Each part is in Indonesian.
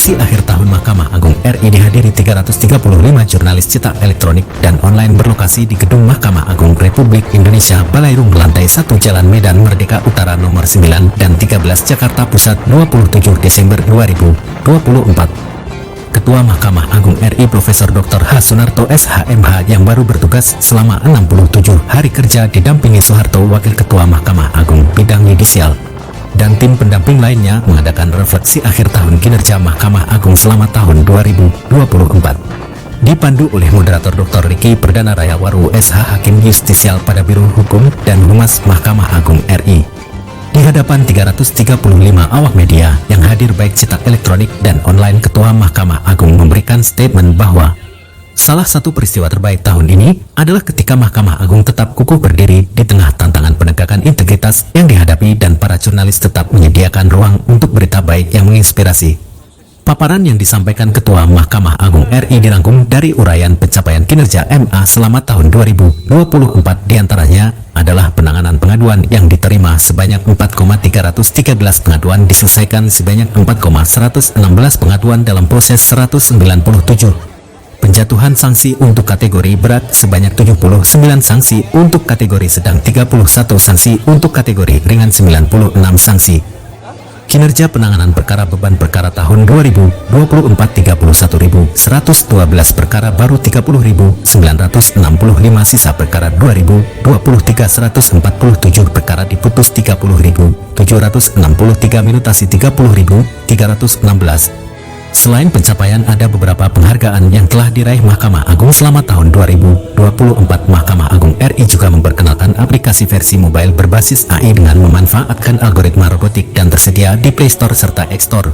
refleksi akhir tahun Mahkamah Agung RI dihadiri 335 jurnalis cetak elektronik dan online berlokasi di Gedung Mahkamah Agung Republik Indonesia Balairung lantai 1 Jalan Medan Merdeka Utara nomor 9 dan 13 Jakarta Pusat 27 Desember 2024. Ketua Mahkamah Agung RI Profesor Dr. H. Sunarto SHMH yang baru bertugas selama 67 hari kerja didampingi Soeharto Wakil Ketua Mahkamah Agung bidang yudisial dan tim pendamping lainnya mengadakan refleksi akhir tahun kinerja Mahkamah Agung selama tahun 2024. Dipandu oleh moderator Dr. Riki Perdana Rayawaru SH Hakim Justisial pada Biro Hukum dan Humas Mahkamah Agung RI. Di hadapan 335 awak media yang hadir baik cetak elektronik dan online, Ketua Mahkamah Agung memberikan statement bahwa salah satu peristiwa terbaik tahun ini adalah ketika Mahkamah Agung tetap kukuh berdiri di tengah tantangan penegakan integritas yang dihadapi dan para jurnalis tetap menyediakan ruang untuk berita baik yang menginspirasi. Paparan yang disampaikan Ketua Mahkamah Agung RI dirangkum dari uraian pencapaian kinerja MA selama tahun 2024, diantaranya adalah penanganan pengaduan yang diterima sebanyak 4,313 pengaduan, diselesaikan sebanyak 4,116 pengaduan dalam proses 197. Penjatuhan sanksi untuk kategori berat sebanyak 79 sanksi, untuk kategori sedang 31 sanksi, untuk kategori ringan 96 sanksi. Kinerja penanganan perkara beban perkara tahun 2024 31.112 perkara baru 30.965, sisa perkara 2023 147 perkara diputus 30.763, minutasi 30.316. Selain pencapaian, ada beberapa penghargaan yang telah diraih Mahkamah Agung selama tahun 2024. Mahkamah Agung RI juga memperkenalkan aplikasi versi mobile berbasis AI dengan memanfaatkan algoritma robotik dan tersedia di Play Store serta App Store.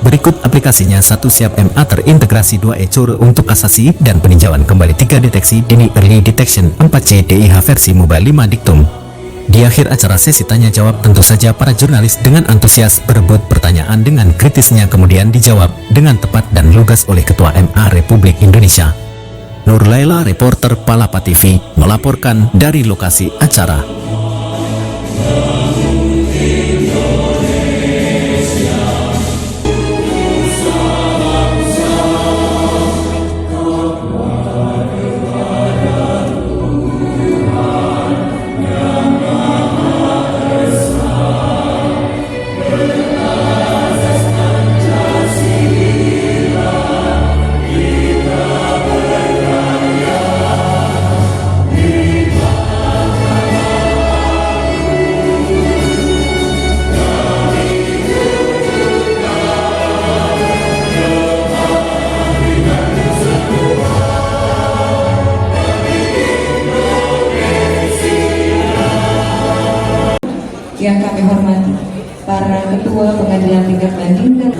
Berikut aplikasinya: 1 Siap MA terintegrasi 2 Ecur untuk kasasi dan peninjauan kembali, 3 Deteksi Dini Early Detection, 4 CDIH versi mobile, 5 Diktum. Di akhir acara sesi tanya jawab, tentu saja para jurnalis dengan antusias berebut pertanyaan dengan kritisnya kemudian dijawab dengan tepat dan lugas oleh Ketua MA Republik Indonesia. Nur Laila, reporter Palapa TV, melaporkan dari lokasi acara. Yang kami hormati para ketua pengadilan tingkat banding dan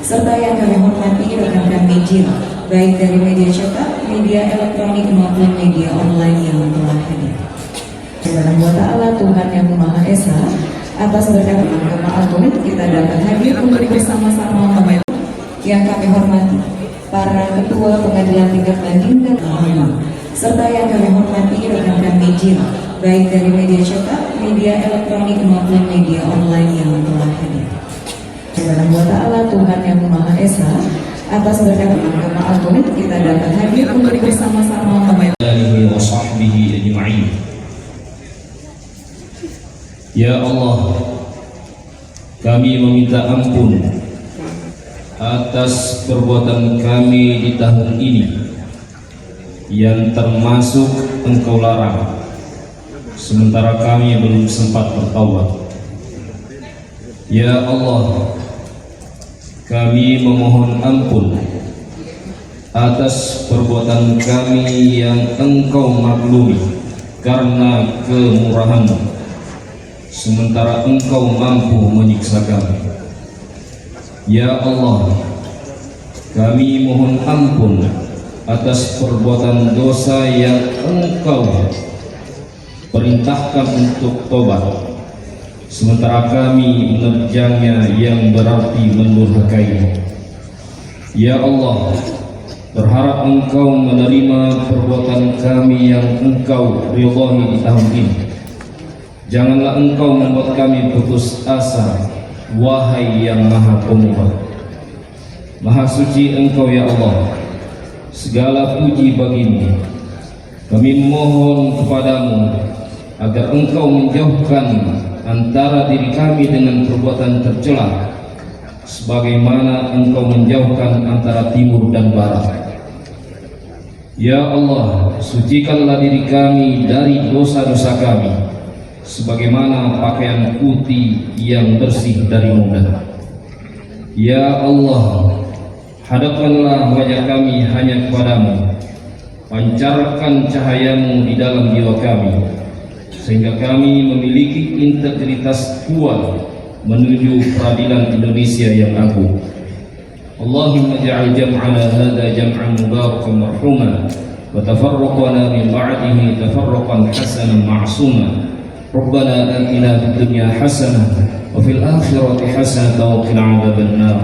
serta yang kami hormati rekan-rekan media baik dari media cetak, media elektronik maupun media online yang telah hadir. Subhanahu wa ta'ala, Tuhan yang Maha Esa, atas berkat Mahkamah Agung kita dapat hadir untuk bersama-sama. Yang kami hormati para ketua pengadilan tingkat banding dan serta yang kami hormati rekan-rekan media baik dari media cetak, media elektronik maupun media online yang telah hadir. Subhanahu wa ta'ala, Tuhan yang Maha Esa, atas berkat Mahkamah Agung kita dapat hadir untuk bersama-sama. Ya Allah, kami meminta ampun atas perbuatan kami di tahun ini yang termasuk Engkau larang, sementara kami belum sempat bertaubat. Ya Allah, kami memohon ampun atas perbuatan kami yang Engkau maklumi karena kemurahan-Mu, sementara Engkau mampu menyiksa kami. Ya Allah, kami mohon ampun atas perbuatan dosa yang Engkau perintahkan untuk tobat, sementara kami menerjangnya yang berarti mendurhakai. Ya Allah, berharap Engkau menerima perbuatan kami yang Engkau ridhai di tahun ini. Janganlah Engkau membuat kami putus asa, wahai yang Maha Pemurah. Maha suci Engkau ya Allah, segala puji bagimu. Kami mohon kepadamu agar Engkau menjauhkan antara diri kami dengan perbuatan tercela, sebagaimana Engkau menjauhkan antara timur dan barat. Ya Allah, sucikanlah diri kami dari dosa-dosa kami, sebagaimana pakaian putih yang bersih dari noda. Ya Allah, hadapkanlah wajah kami hanya kepadamu, pancarkan cahayamu di dalam jiwa kami, sehingga kami memiliki integritas kuat menuju peradilan Indonesia yang agung. Allahumma ja'al jam'ana hadha jam'an mubarakan marhuma, wa tafarruqana min ba'dihi tafarruqan hasanan ma'suma. Rabbana atina fid dunya hasanah wa fil akhirati hasanah wa qina adzaban nar.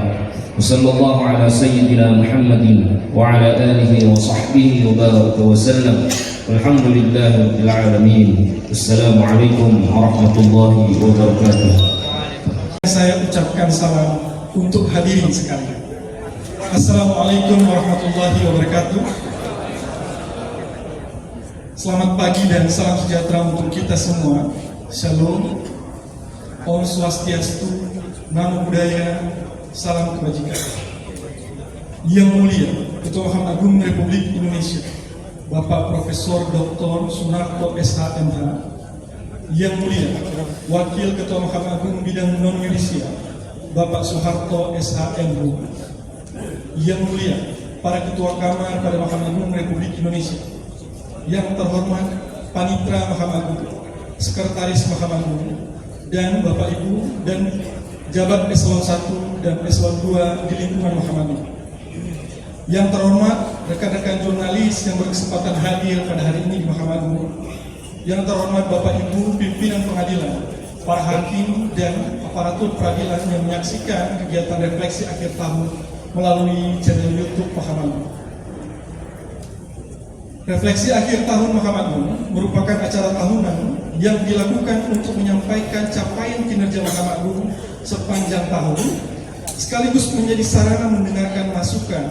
Wa sallallahu ala sayyidina Muhammadin wa ala alihi wa sahbihi wa baraka wa sallam. Walhamdulillahi rabbil alamin. Assalamualaikum warahmatullahi wabarakatuh. Saya ucapkan salam untuk hadirin sekalian. Assalamualaikum warahmatullahi wabarakatuh. Selamat pagi dan salam sejahtera untuk kita semua. Shalom, Om Swastiastu, Namo Buddhaya, salam kebajikan. Yang mulia Ketua Mahkamah Agung Republik Indonesia, Bapak Profesor Dr. Sunarto SHMH. Yang mulia Wakil Ketua Mahkamah Agung Bidang Non-Yudisial, Bapak Soeharto SHMH. Yang mulia para Ketua Kamar pada Mahkamah Agung Republik Indonesia, yang terhormat Panitra Mahkamah Agung, Sekretaris Mahkamah Agung, dan Bapak Ibu dan Jabat Eselon 1 dan Eselon 2 di lingkungan Mahkamah Agung. Yang terhormat rekan-rekan jurnalis yang berkesempatan hadir pada hari ini di Mahkamah Agung. Yang terhormat Bapak Ibu pimpinan pengadilan, para hakim dan aparatur peradilan yang menyaksikan kegiatan refleksi akhir tahun melalui channel YouTube Mahkamah Agung. Refleksi akhir tahun Mahkamah Agung merupakan acara tahunan yang dilakukan untuk menyampaikan capaian kinerja Mahkamah Agung sepanjang tahun, sekaligus menjadi sarana mendengarkan masukan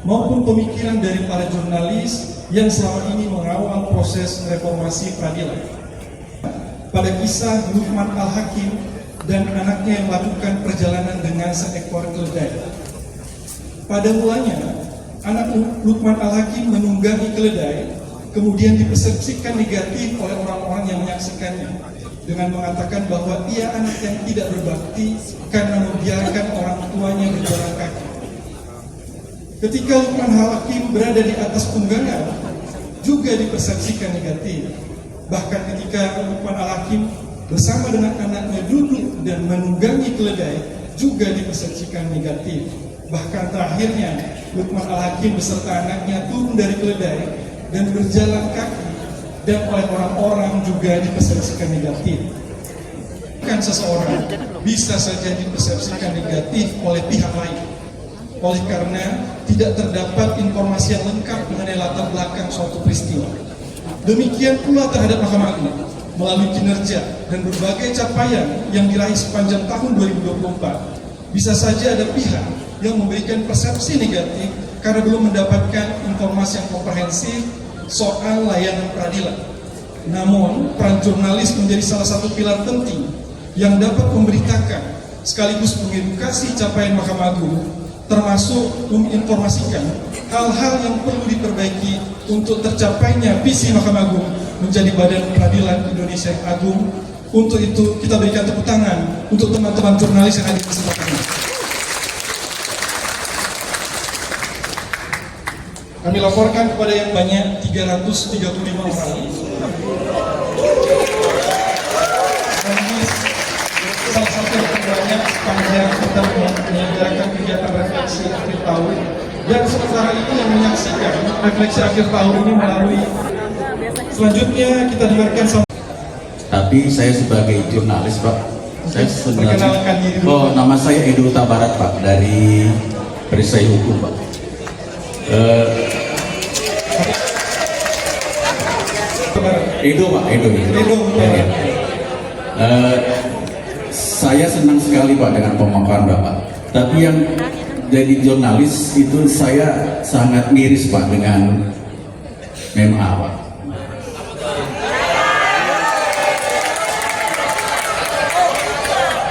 maupun pemikiran dari para jurnalis yang selama ini mengawal proses reformasi peradilan. Pada kisah Luqman Al-Hakim dan anaknya yang melakukan perjalanan dengan seekor keledai. Pada mulanya, anak Luqman Al-Hakim menunggangi keledai, kemudian dipersepsikan negatif oleh orang-orang yang menyaksikannya dengan mengatakan bahwa ia anak yang tidak berbakti karena membiarkan orang tuanya berjalan kaki. Ketika Luqman Al-Hakim berada di atas tunggangan, juga dipersepsikan negatif. Bahkan ketika Luqman Al-Hakim bersama dengan anaknya duduk dan menunggangi keledai, juga dipersepsikan negatif. Bahkan terakhirnya Luqman Al-Hakim beserta anaknya turun dari keledai dan berjalan kaki, dan oleh orang-orang juga dipersepsikan negatif. Kan seseorang bisa saja dipersepsikan negatif oleh pihak lain, oleh karena tidak terdapat informasi yang lengkap mengenai latar belakang suatu peristiwa. Demikian pula terhadap Mahkamah Agung melalui kinerja dan berbagai capaian yang diraih sepanjang tahun 2024. Bisa saja ada pihak yang memberikan persepsi negatif karena belum mendapatkan informasi yang komprehensif soal layanan peradilan. Namun, peran jurnalis menjadi salah satu pilar penting yang dapat memberitakan sekaligus mengedukasi capaian Mahkamah Agung, termasuk menginformasikan hal-hal yang perlu diperbaiki untuk tercapainya visi Mahkamah Agung menjadi badan peradilan Indonesia yang agung. Untuk itu, kita berikan tepuk tangan untuk teman-teman jurnalis yang hadir di kesempatan ini. Kami laporkan kepada yang banyak 335 orang. Dan ini salah satu yang terbanyak sepanjang kita menyelenggarakan kegiatan refleksi akhir tahun. Dan sementara itu yang menyaksikan refleksi akhir tahun ini melalui. Selanjutnya kita dengarkan sama. Tapi saya sebagai jurnalis, Pak, saya sebenarnya. Perkenalkan diri dulu. Oh, nama saya Edo Tabarat, Pak, dari Perisai Hukum, Pak. Edo, Pak, Edo. Ya. Saya senang sekali, Pak, dengan pemaparan Bapak. Tapi yang jadi jurnalis itu saya sangat miris Pak dengan MA Pak.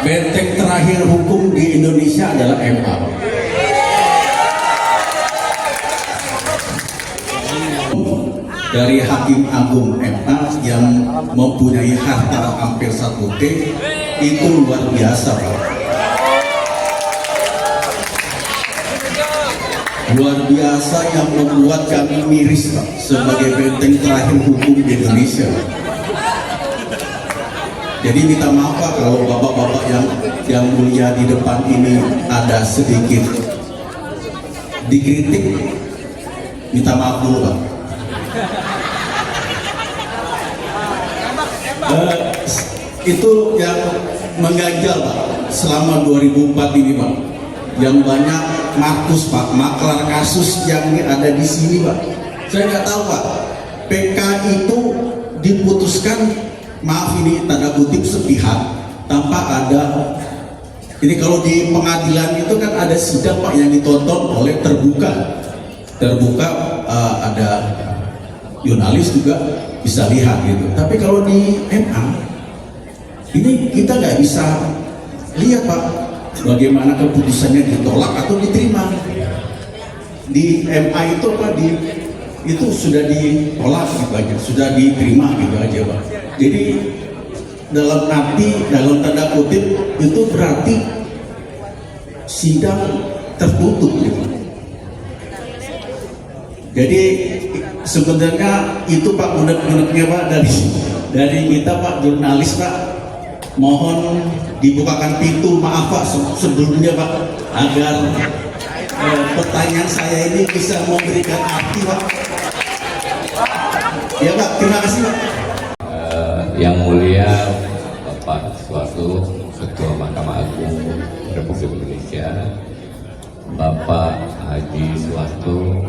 Benteng terakhir hukum di Indonesia adalah MA Pak. Dari Hakim Agung MA yang mempunyai harta hampir 1 T itu luar biasa Pak. Luar biasa yang membuat kami miris Pak, sebagai benteng terakhir hukum di Indonesia. Jadi minta maaf Pak kalau bapak-bapak yang mulia di depan ini ada sedikit dikritik, minta maaf dulu Pak. Itu yang mengganjal Pak selama 2004 ini Pak, yang banyak Markus Pak, maklar kasus yang ada di sini Pak. Saya nggak tahu Pak, PK itu diputuskan, maaf ini tanda kutip sepihak, tanpa ada. Ini kalau di pengadilan itu kan ada sidang Pak yang ditonton oleh terbuka, ada jurnalis juga bisa lihat gitu. Tapi kalau di MA ini kita nggak bisa lihat Pak bagaimana keputusannya ditolak atau diterima. Di MA itu Pak itu sudah ditolak gitu aja, sudah diterima gitu aja Pak. Jadi dalam arti, dalam tanda kutip itu berarti sidang tertutup gitu. Jadi sebenarnya itu Pak unek-uneknya Pak dari kita Pak jurnalis Pak, mohon dibukakan pintu, maaf Pak sebelumnya Pak, agar pertanyaan saya ini bisa memberikan arti Pak. Ya Pak, terima kasih Pak. Yang mulia Bapak Suharto, Ketua Mahkamah Agung Republik Indonesia, Bapak Haji Suharto,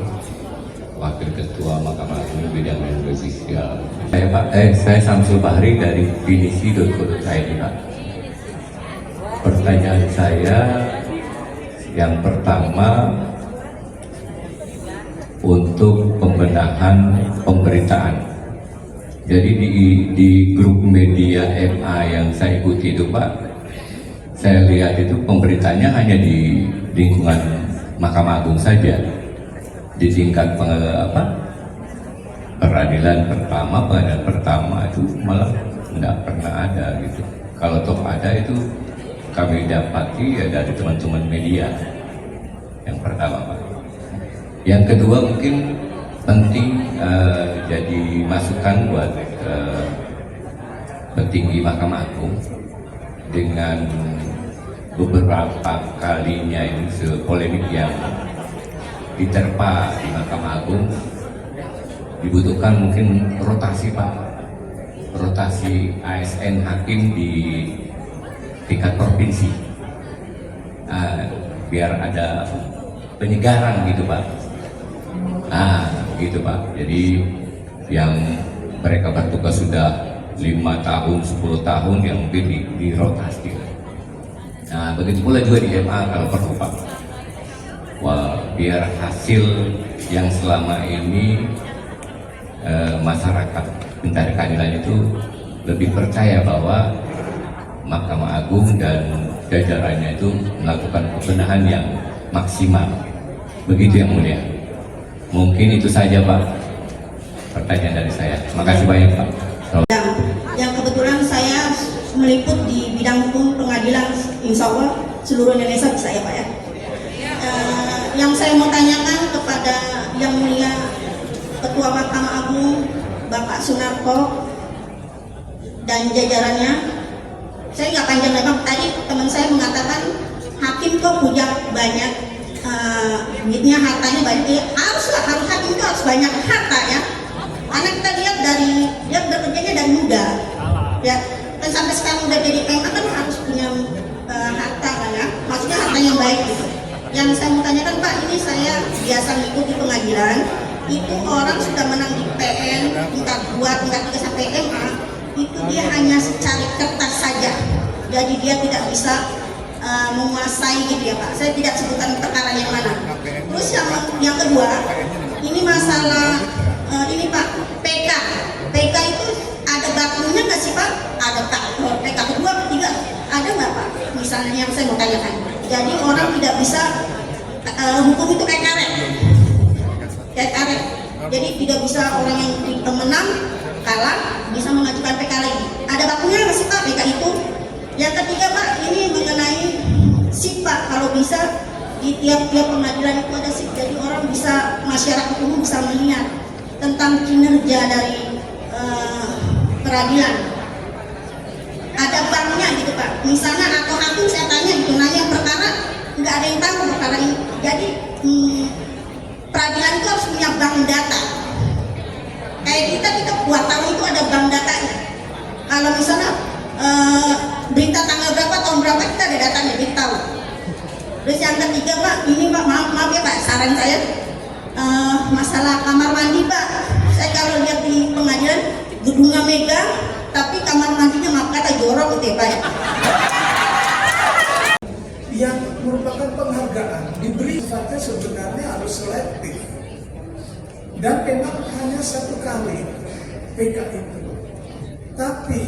Wakil Ketua Mahkamah Agung Bidang Media Sosial. Saya Samsul Bahri dari binisi.co.id Pak. Pertanyaan saya yang pertama untuk pembenahan pemberitaan. Jadi di grup media MA yang saya ikuti itu Pak, saya lihat itu pemberitaannya hanya di lingkungan Mahkamah Agung saja. Di tingkat pengadilan pertama itu malah tidak pernah ada gitu. Kalau toh ada itu kami dapati ya dari teman-teman media. Yang pertama Pak. Yang kedua mungkin penting jadi masukan buat petinggi Mahkamah Agung dengan beberapa kalinya ini polemik yang diterpa di Mahkamah Agung, dibutuhkan mungkin rotasi Pak, rotasi ASN hakim di tingkat provinsi, biar ada penyegaran gitu Pak. Gitu Pak. Jadi yang mereka bertugas sudah 5 tahun, 10 tahun yang mungkin dirotasi. Nah, begitu pula juga di MA kalau perlu Pak. Biar hasil yang selama ini masyarakat pencari keadilan itu lebih percaya bahwa Mahkamah Agung dan jajarannya itu melakukan pembenahan yang maksimal. Begitu yang mulia. Mungkin itu saja Pak pertanyaan dari saya. Terima kasih banyak Pak. Yang kebetulan saya meliput di bidang hukum pengadilan, insya Allah seluruh Indonesia bisa ya Pak ya. Yang saya mau tanyakan kepada yang mulia Ketua Mahkamah Agung Bapak Sunarko dan jajarannya, saya nggak panjang lebar. Tadi teman saya mengatakan hakim kok punya banyak duitnya, hartanya banyak. Harus hakim itu harus banyak harta ya. Karena kita lihat dari dia bekerjanya dari muda, ya. Dan sampai sekarang udah jadi PMA kan harus punya harta kan ya. Maksudnya harta yang baik gitu. Yang saya mau tanyakan Pak, ini saya biasa ngikut di pengadilan, itu orang sudah menang di PN tingkat 2, tingkat 3 sampai MA, itu dia hanya secari kertas saja. Jadi dia tidak bisa menguasai gitu ya Pak. Saya tidak sebutkan perkara yang mana. Terus yang kedua, ini masalah ini Pak, PK. PK itu ada bakunya nggak sih Pak? Ada Pak. PK kedua, ketiga, ada nggak Pak? Misalnya yang saya mau tanyakan. Jadi orang tidak bisa hukum itu kayak karet. Kayak karet. Jadi tidak bisa orang yang menang kalah bisa mengajukan PK lagi. Ada bakunya nggak sih Pak PK itu? Yang ketiga Pak, ini mengenai SIP Pak. Kalau bisa di tiap-tiap pengadilan itu ada SIP. Jadi orang bisa, masyarakat umum bisa melihat tentang kinerja dari peradilan. Ada banknya gitu Pak. Misalnya atau hakim saya tanya gitu, nanya perkara nggak ada yang tahu perkara ini. Jadi peradilan itu harus punya bank data. Kayak kita buat tahu itu ada bank datanya. Kalau misalnya berita tanggal berapa, tahun berapa, kita ada datanya, kita tahu. Terus yang ketiga Pak, ini Pak, maaf ya Pak, saran saya masalah kamar mandi Pak. Saya kalau lihat di pengadilan gedungnya megah, tapi kamar mandinya maaf kata jorok gitu ya Pak ya. Yang merupakan penghargaan diberi sifatnya sebenarnya harus selektif, dan memang hanya satu kali PK itu. Tapi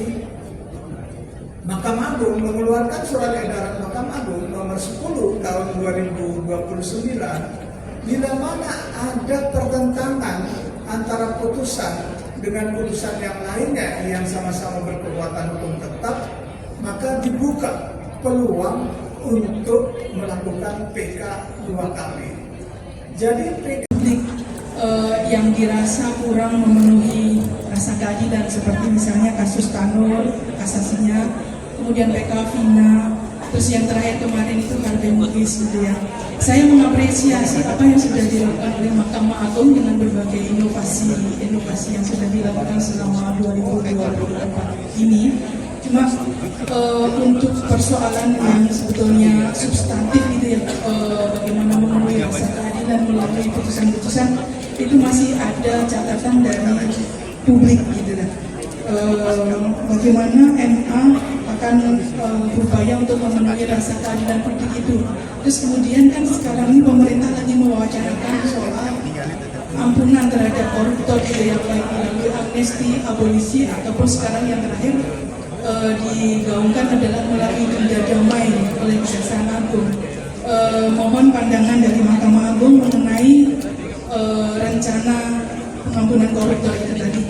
Mahkamah Agung mengeluarkan surat edaran Mahkamah Agung nomor 10 tahun 2029 bila mana ada pertentangan antara putusan dengan putusan yang lainnya yang sama-sama berkekuatan hukum tetap, maka dibuka peluang untuk melakukan PK 2 kali. Jadi PK yang dirasa kurang memenuhi rasa keadilan seperti misalnya kasus Tanur, kasasinya, kemudian PK Vina, terus yang terakhir kemarin itu Harvey Muiz gitu ya. Saya mengapresiasi apa yang sudah dilakukan oleh Mahkamah Agung dengan berbagai inovasi yang sudah dilakukan selama 2024 ini. Cuma untuk persoalan yang sebetulnya substantif gitu ya, bagaimana memenuhi rasa keadilan melalui putusan-putusan itu masih ada catatan dari publik gitu kan. Bagaimana MA akan berupaya untuk memenuhi rasa keadilan publik itu. Terus kemudian kan sekarang ini pemerintah lagi mewacanakan soal ampunan terhadap koruptor gitu ya, baik melalui amnesti, abolisi, ataupun sekarang yang terakhir digaungkan adalah melalui denda damai oleh Kejaksaan Agung. Mohon pandangan dari Mahkamah Agung mengenai rencana pengampunan koruptor itu tadi.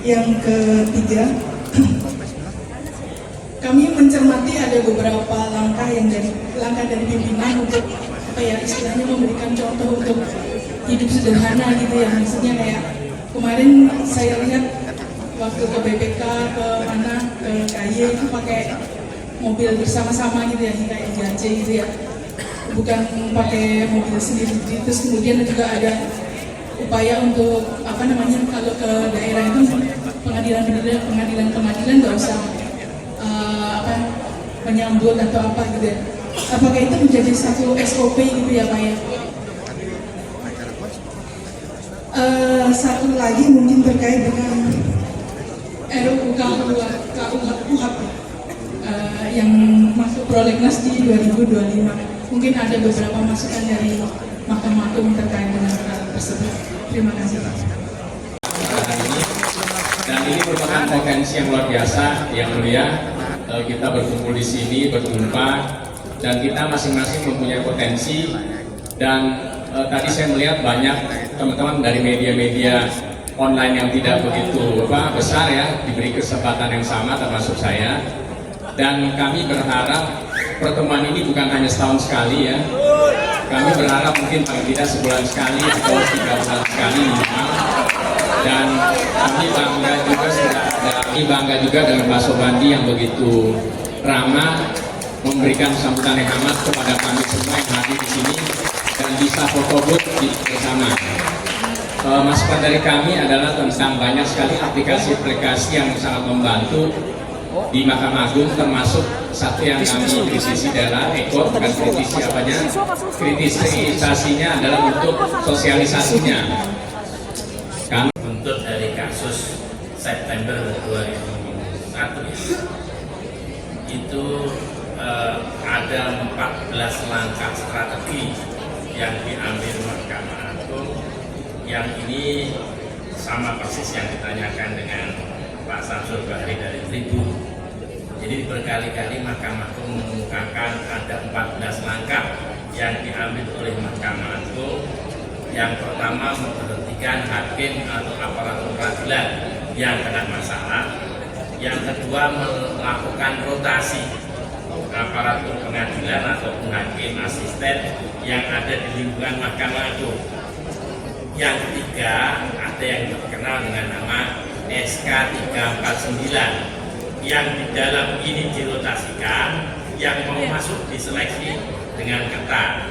Yang ketiga, kami mencermati ada beberapa langkah dari pimpinan untuk apa ya, istilahnya memberikan contoh untuk hidup sederhana gitu ya. Maksudnya kayak kemarin saya lihat waktu ke BPK, ke mana, ke KY itu pakai mobil bersama-sama gitu ya, kayak JAC gitu ya, bukan pakai mobil sendiri. Terus kemudian juga ada upaya untuk apa namanya, kalau ke daerah itu pengadilan nggak usah menyambut atau apa gitu ya. Apakah itu menjadi satu SOP gitu ya Pak ya? Satu lagi mungkin terkait dengan RUU KUHP yang masuk prolegnas di 2025. Mungkin ada beberapa masukan dari Mahkamah Agung terkait dengan hal tersebut. Terima kasih Pak. Dan ini merupakan potensi yang luar biasa, yang mulia. Kita berkumpul di sini, berjumpa, dan kita masing-masing mempunyai potensi. Dan tadi saya melihat banyak teman-teman dari media-media online yang tidak begitu besar ya, diberi kesempatan yang sama termasuk saya. Dan kami berharap pertemuan ini bukan hanya setahun sekali ya. Kami berharap mungkin paling tidak sebulan sekali atau 3 bulan sekali minimal. Dan kami bangga juga dengan Pak Sobandi yang begitu ramah, memberikan sambutan yang hangat kepada kami semua yang hadir di sini dan bisa foto booth bersama. Masukan dari kami adalah tentang banyak sekali aplikasi-aplikasi yang sangat membantu di Mahkamah Agung, termasuk satu yang kami kritisi adalah bukan kritisi apanya, kritisasinya adalah untuk sosialisasinya. Kami untuk dari kasus September 2001 itu ada 14 langkah strategi yang diambil Mahkamah Agung, yang ini sama persis yang ditanyakan dengan Pak Samsul Bahri dari Tribun. Jadi berkali-kali Mahkamah Agung mengemukakan ada 14 langkah yang diambil oleh Mahkamah Agung. Yang pertama, memberhentikan hakim atau aparatur peradilan yang kena masalah. Yang kedua, melakukan rotasi aparatur pengadilan atau hakim asisten yang ada di lingkungan Mahkamah Agung. Yang ketiga, ada yang terkenal dengan nama SK 349 yang di dalam ini dirotasikan, yang mau masuk diseleksi dengan ketat,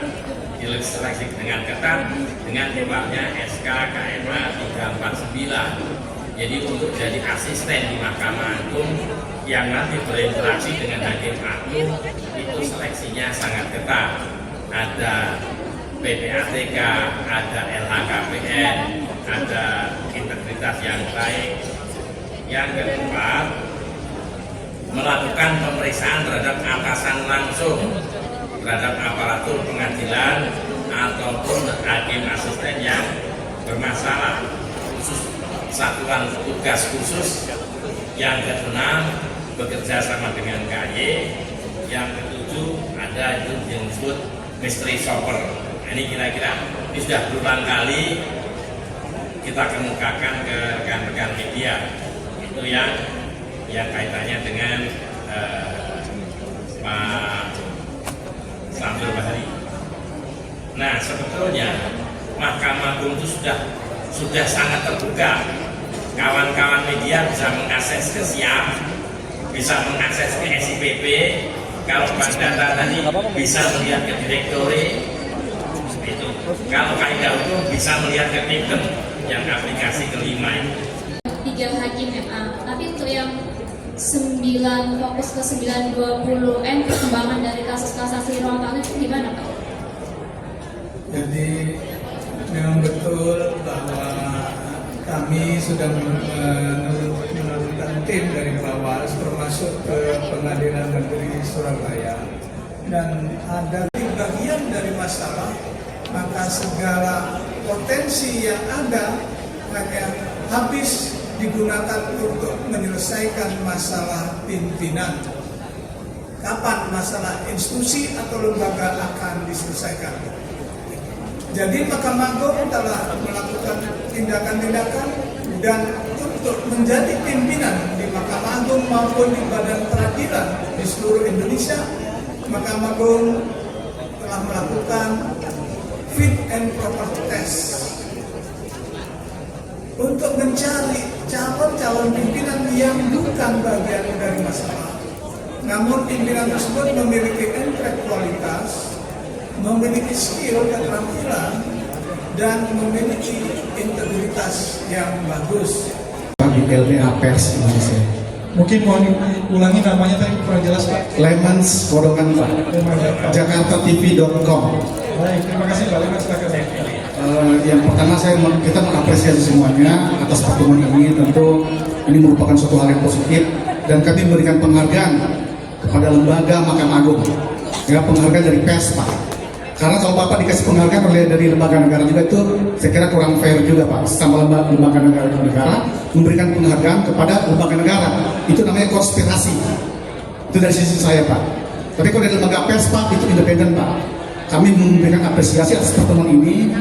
dengan keluarnya SK KMA 349. Jadi untuk jadi asisten di Mahkamah Agung yang nanti berinteraksi dengan Hakim Agung itu seleksinya sangat ketat. Ada PPATK, ada LHKPN, ada integritas yang baik. Yang keempat, melakukan pemeriksaan terhadap atasan langsung, terhadap aparatur pengadilan ataupun hakim asisten yang bermasalah, khusus satuan tugas khusus. Yang keenam, bekerja sama dengan KY. Yang ketujuh, ada itu yang disebut mystery shopper. Ini kira-kira ini sudah berulang kali kita kemukakan ke rekan-rekan media. Itu yang kaitannya dengan Pak Samsul Bahri. Nah, sebetulnya Mahkamah Agung itu sudah sangat terbuka. Kawan-kawan media bisa mengakses ke SIAP, bisa mengakses ke SIPP. Kalau Bang Data tadi bisa melihat ke direktori, itu. Kalau kaidah hukum bisa melihat ke Tipten yang aplikasi kelima ini. 3 hakim MA, tapi untuk yang 9 fokus ke 920M perkembangan dari kasus kasasi ruang tahanan itu gimana Pak? Jadi memang betul bahwa kami sudah menurunkan tim dari bawah termasuk ke Pengadilan Negeri Surabaya, dan ada bagian dari masalah, maka segala potensi yang ada maka habis digunakan untuk menyelesaikan masalah pimpinan. Kapan masalah institusi atau lembaga akan diselesaikan? Jadi Mahkamah Agung telah melakukan tindakan-tindakan, dan untuk menjadi pimpinan di Mahkamah Agung maupun di badan peradilan di seluruh Indonesia, Mahkamah Agung telah melakukan fit and proper test untuk mencari calon-calon pimpinan yang bukan bagian dari masalah. Namun pimpinan tersebut memiliki intelektualitas, memiliki skill, keterampilan, dan memiliki integritas yang bagus. Di LBH Pers Indonesia. Mungkin mau diulangi namanya tadi kurang jelas Pak. Lemans Kodongan Pak. JakartaTV.com. Baik, terima kasih Pak Lemans, silakan. Yang pertama kita mengapresiasi semuanya atas pertemuan ini. Tentu ini merupakan suatu hal yang positif, dan kami memberikan penghargaan kepada lembaga Mahkamah Agung. Ya, penghargaan dari pers Pak. Karena kalau Bapak dikasih penghargaan dari lembaga negara juga, itu saya kira kurang fair juga Pak. Sama lembaga negara memberikan penghargaan kepada lembaga negara, itu namanya konspirasi. Itu dari sisi saya Pak. Tapi kalau dari lembaga pers Pak, itu independen Pak. Kami memberikan apresiasi atas pertemuan ini.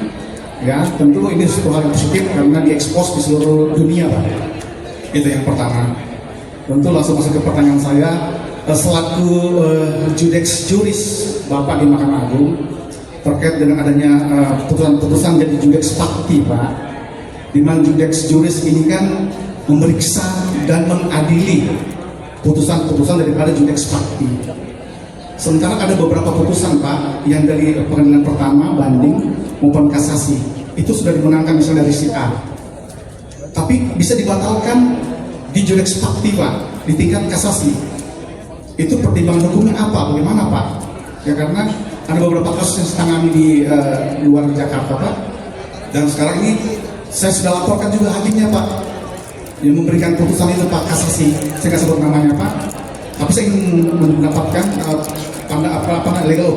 Ya, tentu ini suatu hal yang positif karena diekspos di seluruh dunia Pak. Itu yang pertama. Tentu langsung masuk ke pertanyaan saya. Selaku judex juris Bapak di Mahkamah Agung, terkait dengan adanya putusan-putusan jadi judex fakti Pak, di mana judex juris ini kan memeriksa dan mengadili putusan-putusan daripada judex fakti. Sementara ada beberapa putusan Pak yang dari pengadilan pertama, banding maupun kasasi itu sudah dimenangkan misalnya dari si A, tapi bisa dibatalkan di judex fakti Pak, di tingkat kasasi. Itu pertimbangan hukumnya apa? Bagaimana Pak? Ya karena ada beberapa kasus yang ditangani di luar Jakarta Pak, dan sekarang ini saya sudah laporkan juga hakimnya Pak yang memberikan putusan itu Pak, kasasi. Saya nggak sebut namanya Pak, tapi saya ingin mendapatkan legal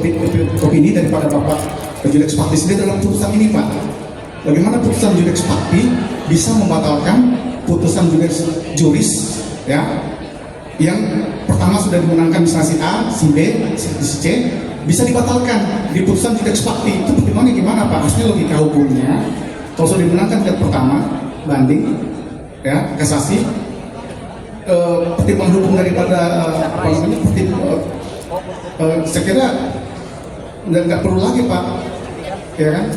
opini daripada Bapak Judex Pakti sendiri dalam putusan ini, Pak. Bagaimana putusan Judex Pakti bisa membatalkan putusan juris ya yang pertama sudah dimenangkan misalnya si A, si B, si C bisa dibatalkan di putusan Judex Pakti. Itu gimana Pak? Harusnya logika hukumnya kalau sudah dimenangkan tingkat pertama banding ya kasasi, pertimbangan hukum daripada saya kira nggak perlu lagi Pak, ya kan?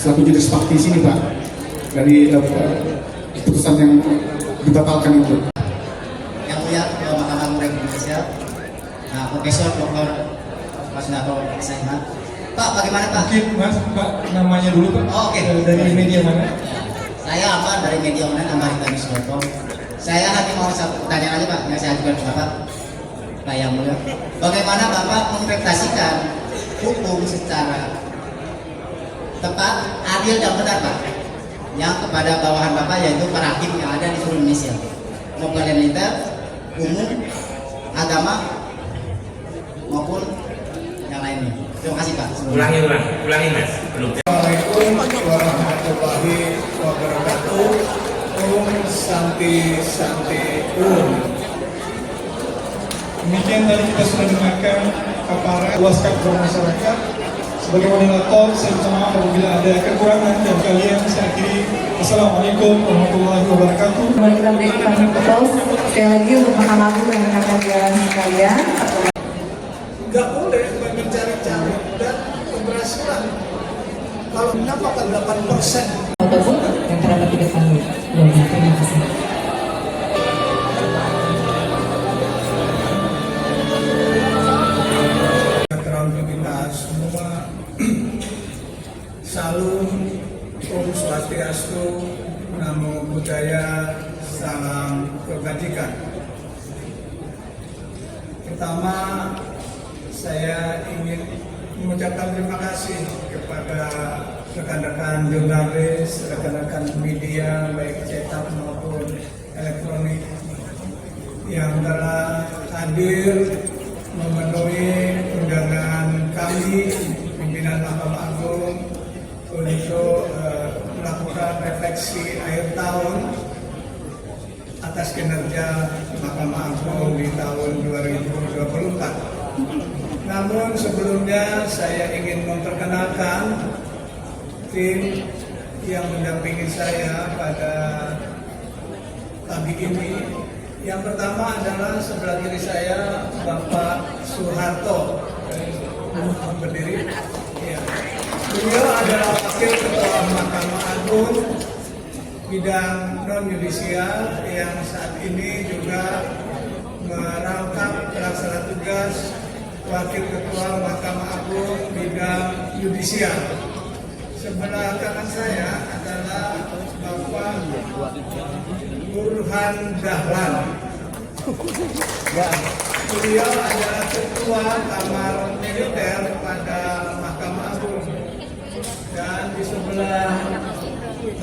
Selaku Judex Pakti sini Pak dari putusan yang dibatalkan itu. Yang mulia Mahkamah Agung Republik Indonesia, Profesor Dr. Mas Sunarto Saiman. Pak, bagaimana Pak? Mungkin Mas, Pak namanya dulu Pak. Oh, oke. Dari media mana? Saya Ahmad dari media online Amaritanus.com. Saya hanya mau satu pertanyaan aja Pak, yang saya ajukan ke Bapak. Pak yang mulia, bagaimana Bapak menginterpretasikan hukum secara tepat, adil dan benar Pak, yang kepada bawahan Bapak yaitu para hakim yang ada di seluruh Indonesia, mau militer, umum, agama maupun yang lainnya. Terima kasih Pak. Ulangi Mas. Assalamualaikum warahmatullahi wabarakatuh. Om Santi Demikian tadi kita sudah dengarkan paparan luaskan kepada masyarakat. Sebagai moderator, saya minta maaf apabila ada kekurangan dan kalian saya akhiri. Assalamualaikum warahmatullahi wabarakatuh. Kembali kita berikan propose sekali lagi untuk Mahkamah Agung yang akan sekalian. nggak boleh mencari-cari dan keberhasilan. Kalau kenapa 8%? Ataupun yang terdapat di depan. Terima kasih. Salam Om Swastiastu, Namo Buddhaya, salam kebajikan. Pertama, saya ingin mengucapkan terima kasih kepada rekan-rekan jurnalis, rekan-rekan media baik cetak maupun elektronik yang telah hadir memenuhi undangan kami pimpinan Mahkamah Agung untuk melakukan refleksi akhir tahun atas kinerja Mahkamah Agung di tahun 2024. Namun sebelumnya saya ingin memperkenalkan tim yang mendampingi saya pada pagi ini. Yang pertama adalah sebelah kiri saya Bapak Soeharto, berdiri. Ya. Beliau adalah Wakil Ketua Mahkamah Agung bidang non-yudisial yang saat ini juga merangkap pelaksana tugas Wakil Ketua Mahkamah Agung bidang yudisial. Sebelah kanan saya adalah Bapak Burhan Dahlan. Beliau adalah Ketua Kamar Militer pada Mahkamah Agung. Dan di sebelah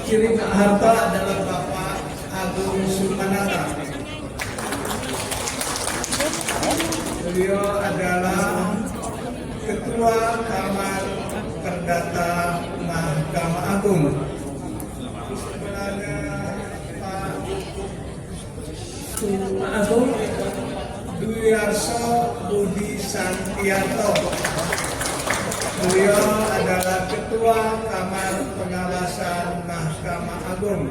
kiri Pak Harto adalah Bapak Agung Sumanata. Beliau adalah Ketua Kamar Perdata Mahkamah Agung. Sebelahnya Pak Agung Duyarso Budi Santiato. Beliau adalah Ketua Kamar Pengawasan Mahkamah Agung.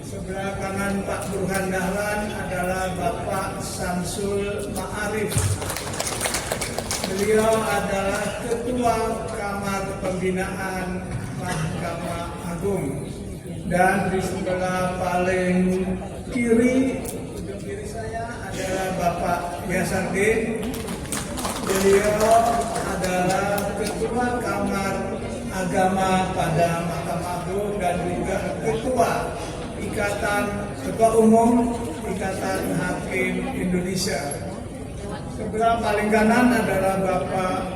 Sebelah kanan Pak Burhan Dahlan adalah Bapak Samsul Ma'arif. Beliau adalah Ketua Kamar Pembinaan Mahkamah Agung. Dan di sebelah paling kiri saya adalah Bapak Yasardin. Beliau adalah Ketua Kamar Agama pada Mahkamah Agung dan juga Ketua Ketua Umum Ikatan Hakim Indonesia. Sebelah paling kanan adalah Bapak